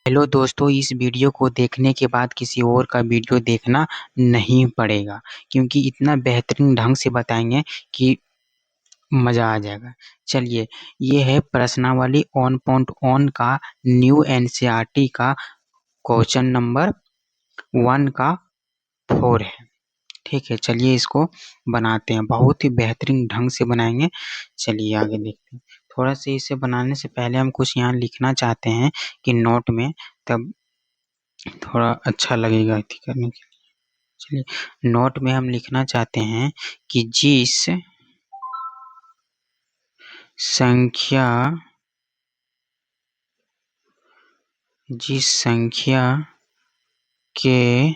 Hello दोस्तों, इस video को देखने के बाद किसी और का वीडियो देखना नहीं पड़ेगा क्योंकि इतना बेहतरीन ढंग से बताएंगे कि मज़ा आ जाएगा। चलिए, ये है प्रश्नावली ऑन पॉइंट ऑन का न्यू एनसीईआरटी का क्वेश्चन नंबर 1 का 4 है। ठीक है, चलिए इसको बनाते हैं। बहुत ही बेहतरीन ढंग से बनाएंगे। चलिए आगे देखते हैं। थोड़ा सा इसे बनाने से पहले हम कुछ यहाँ लिखना चाहते हैं कि नोट में, तब थोड़ा अच्छा लगेगा करने के लिए। चलिए, नोट में हम लिखना चाहते हैं कि जिस संख्या के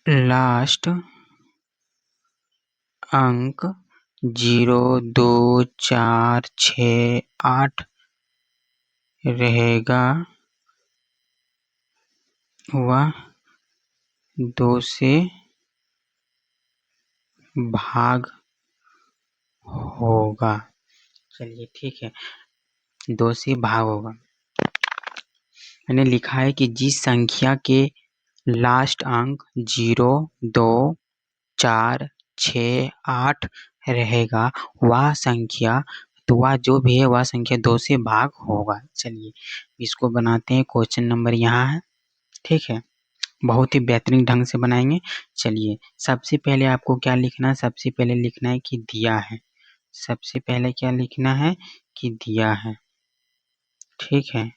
लास्ट अंक 0, 2, 4, 6, 8 रहेगा वह 2 से भाग होगा। चलिए ठीक है, 2 से भाग होगा। मैंने लिखा है कि जिस संख्या के लास्ट अंक 0, 2, 4, 6, 8 रहेगा वह संख्या, तो वह जो भी है वह संख्या 2 से भाग होगा। चलिए इसको बनाते हैं। क्वेश्चन नंबर यहाँ है। ठीक है, बहुत ही बेहतरीन ढंग से बनाएंगे। चलिए, सबसे पहले आपको क्या लिखना है? सबसे पहले लिखना है कि दिया है। सबसे पहले क्या लिखना है? कि दिया है। ठीक है,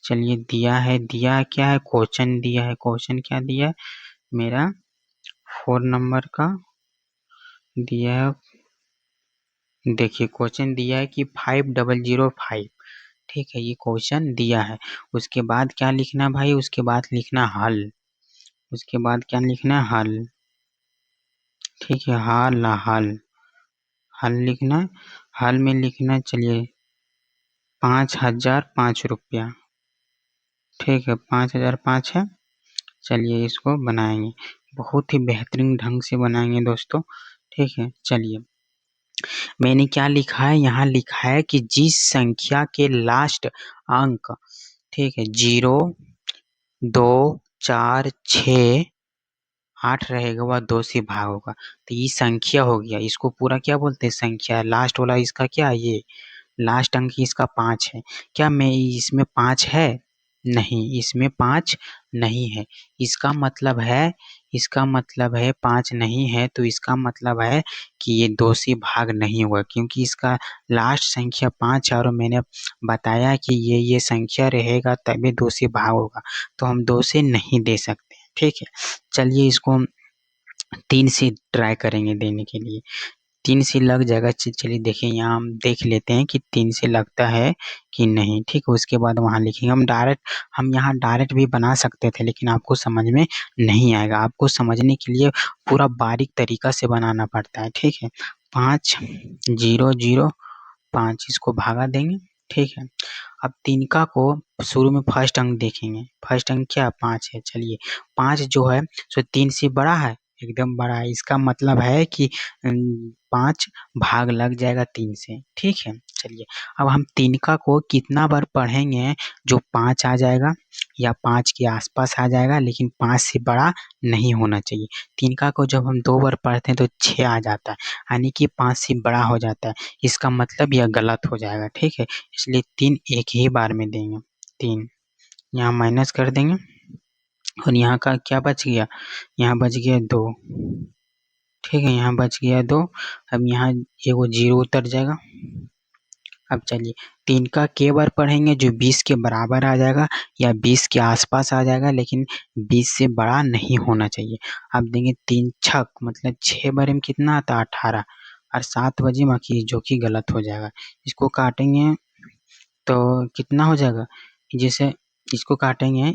चलिए दिया है। दिया क्या है? क्वेश्चन दिया है। क्वेश्चन क्या दिया है? मेरा 4 नंबर का दिया है। देखिए क्वेश्चन दिया है कि 5005। ठीक है, ये क्वेश्चन दिया है। उसके बाद क्या लिखना भाई? उसके बाद लिखना हल। उसके बाद क्या लिखना? हल। ठीक है, हल लिखना। हल में लिखना, चलिए 5005 रुपया। ठीक है, 5005 है। चलिए इसको बनाएंगे। बहुत ही बेहतरीन ढंग से बनाएंगे दोस्तों। ठीक है, चलिए मैंने क्या लिखा है? यहाँ लिखा है कि जिस संख्या के लास्ट अंक, ठीक है, 0, 2, 4, 6, 8 रहेगा वह 2 से भाग होगा। तो ये संख्या हो गया। इसको पूरा क्या बोलते हैं? संख्या। लास्ट वाला इसका क्या? ये लास्ट अंक इसका 5 है। क्या मैं इसमें 5 है? नहीं, इसमें 5 नहीं है। इसका मतलब है 5 नहीं है, तो इसका मतलब है कि ये 2 से भाग नहीं होगा क्योंकि इसका लास्ट संख्या 5 है और मैंने बताया कि ये संख्या रहेगा तभी 2 से भाग होगा, तो हम 2 से नहीं दे सकते। ठीक है, चलिए इसको हम 3 से ट्राई करेंगे देने के लिए। 3 से लग जाएगा। चलिए देखिए, यहाँ हम देख लेते हैं कि 3 से लगता है कि नहीं। ठीक है, उसके बाद वहाँ लिखेंगे। हम यहाँ डायरेक्ट भी बना सकते थे लेकिन आपको समझ में नहीं आएगा। आपको समझने के लिए पूरा बारीक तरीका से बनाना पड़ता है। ठीक है, 5, 0, 0, 5 इसको भागा देंगे। ठीक है, अब तिनका को शुरू में फर्स्ट अंक देखेंगे। फर्स्ट अंक क्या? 5 है। चलिए 5 जो है सो 3 से बड़ा है, एकदम बड़ा है। इसका मतलब है कि 5 भाग लग जाएगा 3 से। ठीक है, चलिए अब हम तिनका को कितना बार पढ़ेंगे जो 5 आ जाएगा या 5 के आसपास आ जाएगा, लेकिन 5 से बड़ा नहीं होना चाहिए। तिनका को जब हम 2 बार पढ़ते हैं तो 6 आ जाता है, यानी कि 5 से बड़ा हो जाता है। इसका मतलब यह गलत हो जाएगा। ठीक है, इसलिए 3 एक ही बार में देंगे। 3 यहाँ माइनस कर देंगे और यहाँ का क्या बच गया? यहाँ बच गया 2। ठीक है, यहाँ बच गया 2। अब यहाँ एगो 0 उतर जाएगा। अब चलिए 3 का के बार पढ़ेंगे जो 20 के बराबर आ जाएगा या 20 के आसपास आ जाएगा, लेकिन 20 से बड़ा नहीं होना चाहिए। अब देंगे 3 छक, मतलब 6 बार में कितना आता है? 18 और 7 बजे बाकी, जो कि गलत हो जाएगा। इसको काटेंगे तो कितना हो जाएगा? जैसे इसको काटेंगे,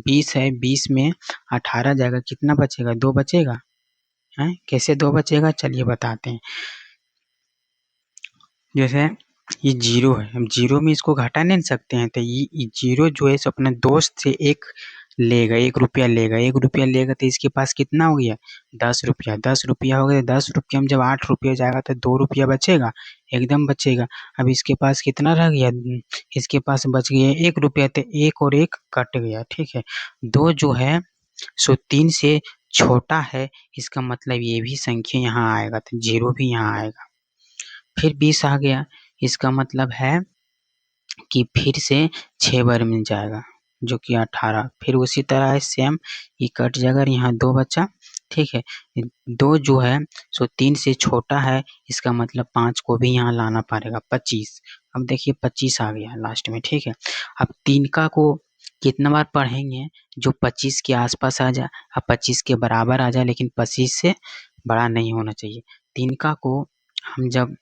20 है, 20 में 18 जाएगा, कितना बचेगा? 2 बचेगा। है कैसे 2 बचेगा? चलिए बताते हैं। जैसे ये 0 है, हम 0 में इसको घटा नहीं सकते हैं, तो ये 0 जो है सो अपने दोस्त से एक लेगा, 1 रुपया लेगा, 1 रुपया लेगा तो इसके पास कितना हो गया, 10 रुपया, 10 रुपया हो गया, 10 रुपया में जब 8 रुपया जाएगा तो 2 रुपया बचेगा, एकदम बचेगा। अब इसके पास कितना रह गया, इसके पास बच गया 1 रुपया, तो एक और एक कट गया, ठीक है। दो जो है सो 3 से छोटा है, इसका मतलब ये भी संख्या यहाँ आएगा, तो 0 भी यहाँ आएगा। फिर 20 आ गया, इसका मतलब है कि फिर से 6 बार मिल जाएगा, जो कि 18। फिर उसी तरह है सेम, ये कट जाएगा और यहाँ 2 बचा, ठीक है। 2 जो है सो 3 से छोटा है, इसका मतलब 5 को भी यहाँ लाना पड़ेगा, 25। अब देखिए 25 आ गया लास्ट में, ठीक है। अब 3 का को कितना बार पढ़ेंगे जो 25 के आसपास आ जाए, अब 25 के बराबर आ जाए, लेकिन 25 से बड़ा नहीं होना चाहिए। 3 का को हम जब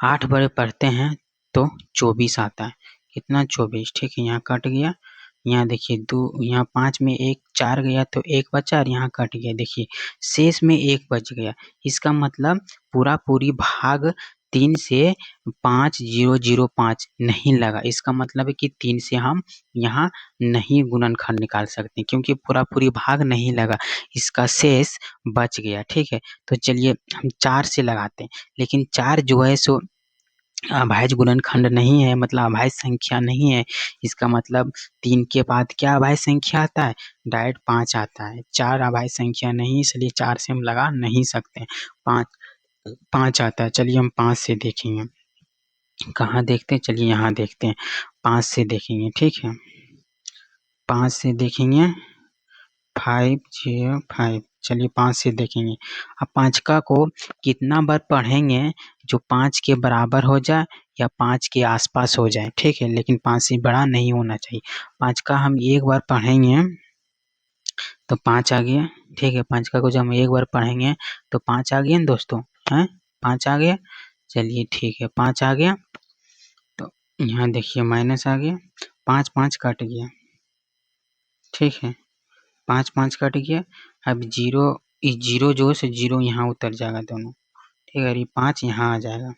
8 बार पढ़ते हैं तो 24 आता है, कितना 24, ठीक है। यहाँ कट गया, यहाँ देखिए 2, यहाँ 5 में 1 4 गया तो 1 बचा और यहाँ कट गया, देखिए शेष में 1 बच गया। इसका मतलब पूरा पूरी भाग 3 से 5005 नहीं लगा, इसका मतलब है कि 3 से हम यहाँ नहीं गुणनखंड निकाल सकते, क्योंकि पूरा पूरी भाग नहीं लगा, इसका शेष बच गया, ठीक है। तो चलिए हम 4 से लगाते हैं, लेकिन 4 जो है सो अभाज्य गुणनखंड नहीं है, मतलब अभाज्य संख्या नहीं है। इसका मतलब 3 के बाद क्या अभाज्य संख्या आता है, डायरेक्ट 5 आता है। 4 अभाज्य संख्या नहीं, इसलिए 4 से हम लगा नहीं सकते। 5 आता है, चलिए हम 5 से देखेंगे। कहाँ देखते हैं, चलिए यहाँ देखते हैं, 5 से देखेंगे, ठीक है। 5 से देखेंगे, 505, चलिए 5 से देखेंगे। अब 5 का को कितना बार पढ़ेंगे जो 5 के बराबर हो जाए या 5 के आसपास हो जाए, ठीक है, लेकिन 5 से बड़ा नहीं होना चाहिए। 5 का हम एक बार पढ़ेंगे तो 5 आ गया, ठीक है। 5 का को जब हम एक बार पढ़ेंगे तो 5 आ गया ना दोस्तों, हैं 5 आ गया, चलिए ठीक है 5 आ गया। तो यहाँ देखिए माइनस आ गया, 5 5 कट गया, ठीक है। 5 5 कट गया, अब 0, इस 0 जो है 0 यहाँ उतर जाएगा दोनों, ठीक है। ये 5 यहाँ आ जाएगा।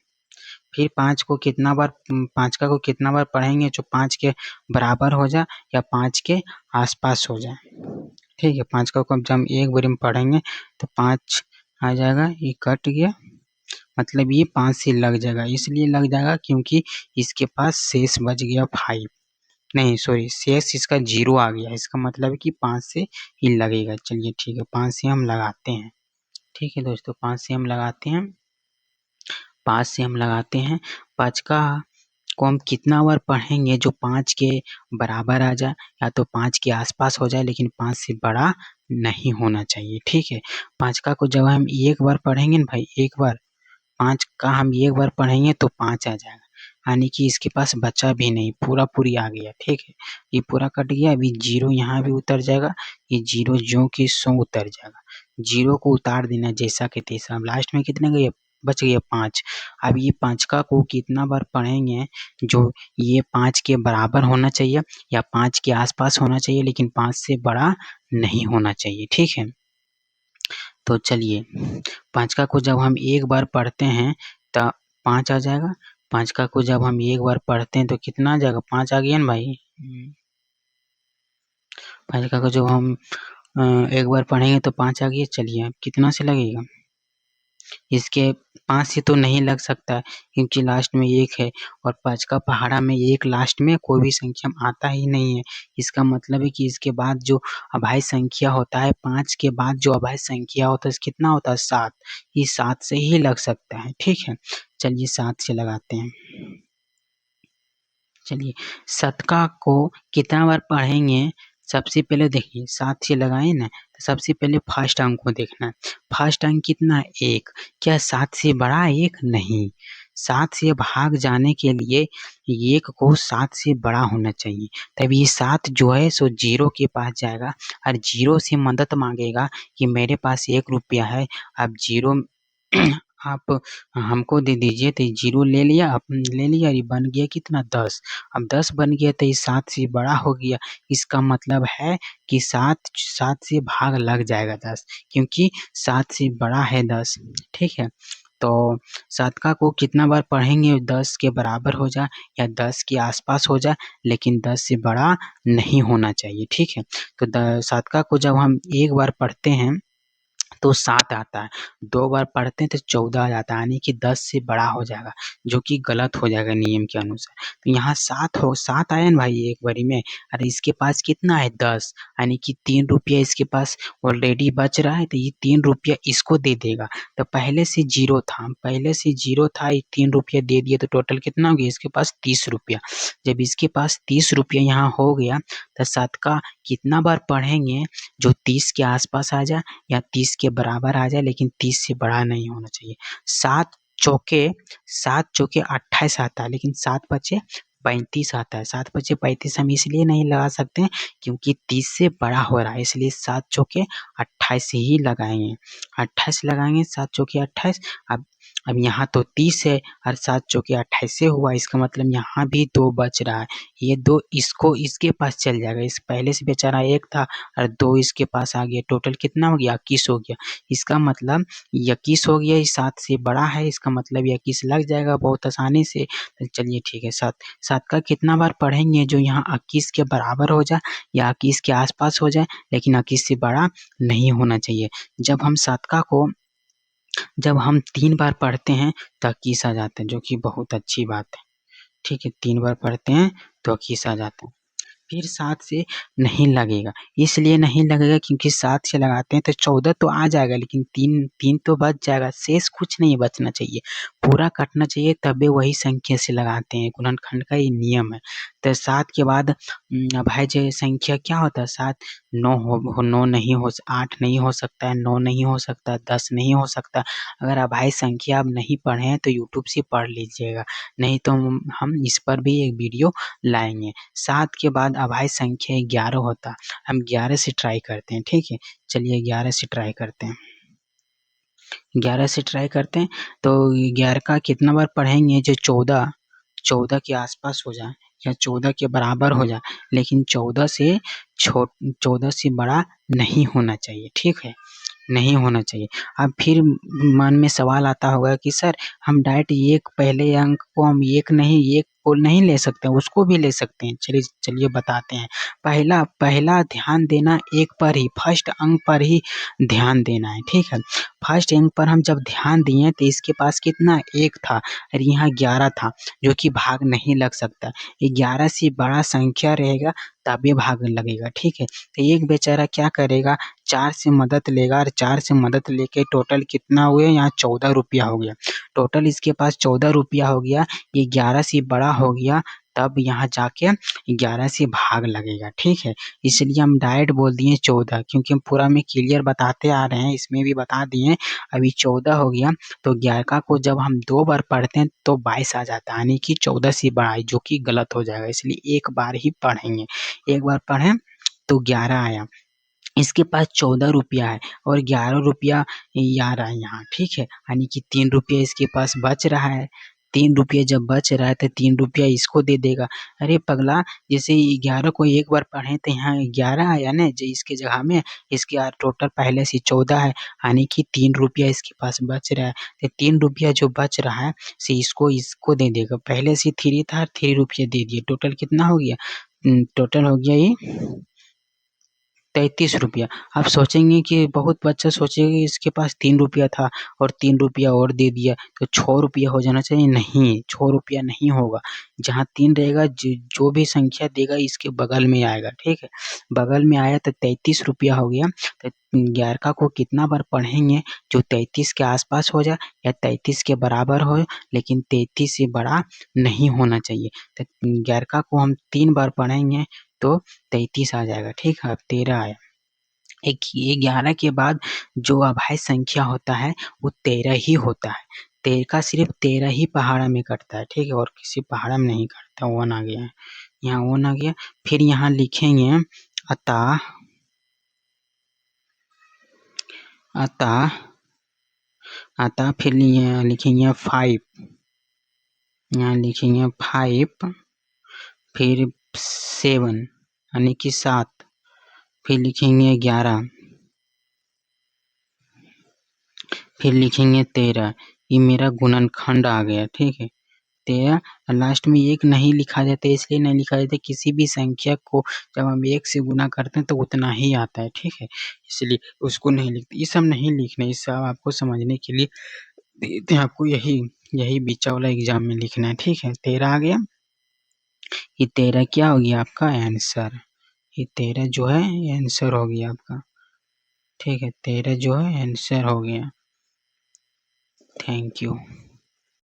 फिर 5 को कितना बार, 5 का को कितना बार पढ़ेंगे जो 5 के बराबर हो जाए या 5 के आसपास हो जाए, ठीक है। 5 का को जब हम एक बार में पढ़ेंगे तो 5 आ जाएगा, ये कट गया, मतलब ये 5 से लग जाएगा, इसलिए लग जाएगा क्योंकि इसके पास शेष बच गया 5, नहीं सॉरी शेष इसका 0 आ गया, इसका मतलब है कि 5 से ही लगेगा। चलिए ठीक है 5 से हम लगाते हैं, ठीक है दोस्तों 5 से हम लगाते हैं, 5 से हम लगाते हैं। 5 का को हम कितना बार पढ़ेंगे जो 5 के बराबर आ जाए या तो 5 के आसपास हो जाए, लेकिन 5 से बड़ा नहीं होना चाहिए, ठीक है। 5 का को जब हम एक बार पढ़ेंगे ना भाई, एक बार 5 का हम एक बार पढ़ेंगे तो 5 आ जाएगा, यानी कि इसके पास बचा भी नहीं, पूरा पूरी आ गया, ठीक है। ये पूरा कट गया, अभी 0 यहाँ भी उतर जाएगा, ये 0 ज्यों की त्यों उतर जाएगा। 0 को उतार देना जैसा कि तैसा, अब लास्ट में कितने गए, बच गया 5। अब ये 5 का को कितना बार पढ़ेंगे जो ये 5 के बराबर होना चाहिए या 5 के आसपास होना चाहिए, लेकिन 5 से बड़ा नहीं होना चाहिए, ठीक है। तो चलिए 5 का को जब हम एक बार पढ़ते हैं तो 5 आ जाएगा, 5 का को जब हम एक बार पढ़ते हैं तो कितना आ जाएगा, 5 आ गया ना भाई। 5 का को जब हम एक बार पढ़ेंगे तो 5 आ गया, चलिए अब कितना से लगेगा, इसके 5 से तो नहीं लग सकता है क्योंकि लास्ट में 1 है, और 5 का पहाड़ा में 1 लास्ट में कोई भी संख्या में आता ही नहीं है। इसका मतलब है कि इसके बाद जो अभाज्य संख्या होता है, 5 के बाद जो अभाज्य संख्या होता है कितना होता है, 7, ये 7 से ही लग सकता है, ठीक है। चलिए 7 से लगाते हैं, चलिए शतका को कितना बार पढ़ेंगे, सबसे पहले देखिए 7 से लगाए ना, तो सबसे पहले फर्स्ट अंक को देखना है, फर्स्ट अंक कितना है 1, क्या 7 से बड़ा 1 नहीं, 7 से भाग जाने के लिए 1 को 7 से बड़ा होना चाहिए, तब ये 7 जो है सो 0 के पास जाएगा और 0 से मदद मांगेगा कि मेरे पास 1 रुपया है, अब 0 आप हमको दे दीजिए, तो 0 ले लिया, ले लिया, ये बन गया कितना 10, अब 10 बन गया तो ये 7 से बड़ा हो गया, इसका मतलब है कि 7 से भाग लग जाएगा 10, क्योंकि 7 से बड़ा है 10, ठीक है। तो शतका को कितना बार पढ़ेंगे 10 के बराबर हो जाए या 10 के आसपास हो जाए, लेकिन 10 से बड़ा नहीं होना चाहिए, ठीक है। तो शतका को जब हम एक बार पढ़ते हैं तो 7 आता है, 2 बार पढ़ते हैं तो 14 आ जाता है, यानी कि 10 से बड़ा हो जाएगा, जो कि गलत हो जाएगा नियम के अनुसार। तो यहाँ 7 आया ना भाई एक बारी में, अरे इसके पास कितना है 10, यानी कि 3 रुपया इसके पास ऑलरेडी बच रहा है, तो ये 3 रुपया इसको दे देगा। तो पहले से 0 था, ये 3 रुपया दे दिया, तो टोटल कितना हो गया इसके पास 30 रुपया। जब इसके पास 30 रुपया यहाँ हो गया, तो शतका कितना बार पढ़ेंगे जो 30 के आसपास आ जाए या 30 के बराबर आ जाए, लेकिन 30 से बड़ा नहीं होना चाहिए। 7 चौके 28 आता है, लेकिन 7 पचे 35 आता है। 7 पचे 35 हम इसलिए नहीं लगा सकते क्योंकि 30 से बड़ा हो रहा है, इसलिए 7 चौके 28 ही लगाएंगे। 28 लगाएंगे, 7 चौके 28। अब यहाँ तो 30 है और 7 चौके 28 से हुआ, इसका मतलब यहाँ भी 2 बच रहा है। ये 2 इसको इसके पास चल जाएगा, इस पहले से बेचारा 1 था और 2 इसके पास आ गया, टोटल कितना हो गया 21 हो गया। इसका मतलब 21 हो गया, ये 7 से बड़ा है, इसका मतलब 21 लग जाएगा बहुत आसानी से। तो चलिए ठीक है, 7 का कितना बार पढ़ेंगे जो यहाँ 21 के बराबर हो जाए या 21 के आसपास हो जाए, लेकिन 21 से बड़ा नहीं होना चाहिए। जब हम 3 बार पढ़ते हैं तो 21 आ जाता है, जो कि बहुत अच्छी बात है, ठीक है। 3 बार पढ़ते हैं तो 21 आ जाता है। फिर 7 से नहीं लगेगा, इसलिए नहीं लगेगा क्योंकि 7 से लगाते हैं तो 14 तो आ जाएगा, लेकिन 3 तो बच जाएगा, शेष कुछ नहीं बचना चाहिए, पूरा कटना चाहिए, तबे वही संख्या से लगाते हैं, गुणनखंड का ये नियम है। तो 7 के बाद अभाज्य संख्या क्या होता है, 7 9 नहीं हो, 8 नहीं हो सकता है, 9 नहीं हो सकता, 10 नहीं हो सकता। अगर अभाज्य संख्या आप नहीं पढ़े हैं तो यूट्यूब से पढ़ लीजिएगा, नहीं तो हम इस पर भी एक वीडियो लाएंगे। 7 के बाद अभाज्य संख्या 11 होता है, हम 11 से ट्राई करते हैं, ठीक है। चलिए 11 से ट्राई करते हैं, 11 से ट्राई करते हैं। तो 11 का कितना बार पढ़ेंगे जो 14 के आसपास हो जाए या 14 के बराबर हो जाए, लेकिन 14 से बड़ा नहीं होना चाहिए, ठीक है, नहीं होना चाहिए। अब फिर मन में सवाल आता होगा कि सर हम डायरेक्ट एक पहले अंक को हम एक को नहीं ले सकते, उसको भी ले सकते हैं। चलिए बताते हैं। पहला पहला ध्यान देना एक पर ही, फर्स्ट अंक पर ही ध्यान देना है, ठीक है। फर्स्ट अंक पर हम जब ध्यान दिए तो इसके पास कितना 1 था और यहाँ 11 था, जो कि भाग नहीं लग सकता। 11 से बड़ा संख्या रहेगा तभी भाग लगेगा, ठीक है। तो एक बेचारा क्या करेगा, 4 से मदद लेगा और 4 से मदद लेके टोटल कितना हुए, यहाँ 14 रुपया हो गया। टोटल इसके पास 14 रुपया हो गया, ये 11 से बड़ा हो गया, तब यहाँ जाके 11 से भाग लगेगा, ठीक है। इसलिए हम डायरेक्ट बोल दिए 14, क्योंकि हम पूरा में क्लियर बताते आ रहे हैं, इसमें भी बता दिए। अभी 14 हो गया, तो 11 को जब हम 2 बार पढ़ते हैं तो 22 आ जाता है, यानी कि 14 से बड़ा है, जो कि गलत हो जाएगा, इसलिए एक बार ही पढ़ेंगे। एक बार पढ़ें तो 11 आया, इसके पास 14 रुपया है और 11 रुपया ये आ रहा है यहाँ, ठीक है, यानी कि 3 रुपया इसके पास बच रहा है। 3 रुपया जब बच रहा है तो 3 रुपया इसको दे देगा। अरे पगला, जैसे 11 को एक बार पढ़े तो यहाँ 11 आया ना, जो इसके जगह में, इसके टोटल पहले से 14 है, यानी कि 3 रुपया इसके पास बच रहा है। तो 3 रुपया जो बच रहा है से इसको दे देगा, पहले से 3 था, 3 रुपया दे दिए, टोटल कितना हो गया, टोटल हो गया ये 33 रुपया। आप सोचेंगे कि बहुत बच्चा सोचेगा इसके पास 3 रुपया था और 3 रुपया और दे दिया तो 6 रुपया हो जाना चाहिए, नहीं 6 रुपया नहीं होगा, जहाँ 3 रहेगा जो भी संख्या देगा इसके बगल में आएगा, ठीक है। बगल में आया तो 33 रुपया हो गया। तो 11 को कितना बार पढ़ेंगे जो 33 के आसपास हो जाए या 33 के बराबर हो, लेकिन 33 से बड़ा नहीं होना चाहिए। तो 11 को हम 3 बार पढ़ेंगे तो 33 आ जाएगा, ठीक है। अब 13 आया। 11 के बाद जो अभाज्य संख्या होता है वो 13 ही होता है। 13 का सिर्फ 13 ही पहाड़ा में कटता है, ठीक है, और किसी पहाड़ा में नहीं कटता। 1 आ गया है, यहाँ 1 आ गया। फिर यहाँ लिखेंगे अतः अतः अतः फिर यहाँ लिखेंगे 5, यहाँ लिखेंगे 5, फिर 7 यानी कि 7, फिर लिखेंगे 11, फिर लिखेंगे 13, ये मेरा गुणनखंड आ गया, ठीक है। तेरह लास्ट में एक नहीं लिखा जाता है, इसलिए नहीं लिखा जाता, किसी भी संख्या को जब हम एक से गुना करते हैं तो उतना ही आता है, ठीक है। इसलिए उसको नहीं लिखते, ये सब नहीं लिखना, ये सब आपको समझने के लिए देते हैं, आपको यही यही बीचा वाला एग्जाम में लिखना है, ठीक है। 13 आ गया, ये 13 क्या हो गया आपका आंसर, ये 13 जो है आंसर हो गया आपका, ठीक है। 13 जो है आंसर हो गया। Thank you.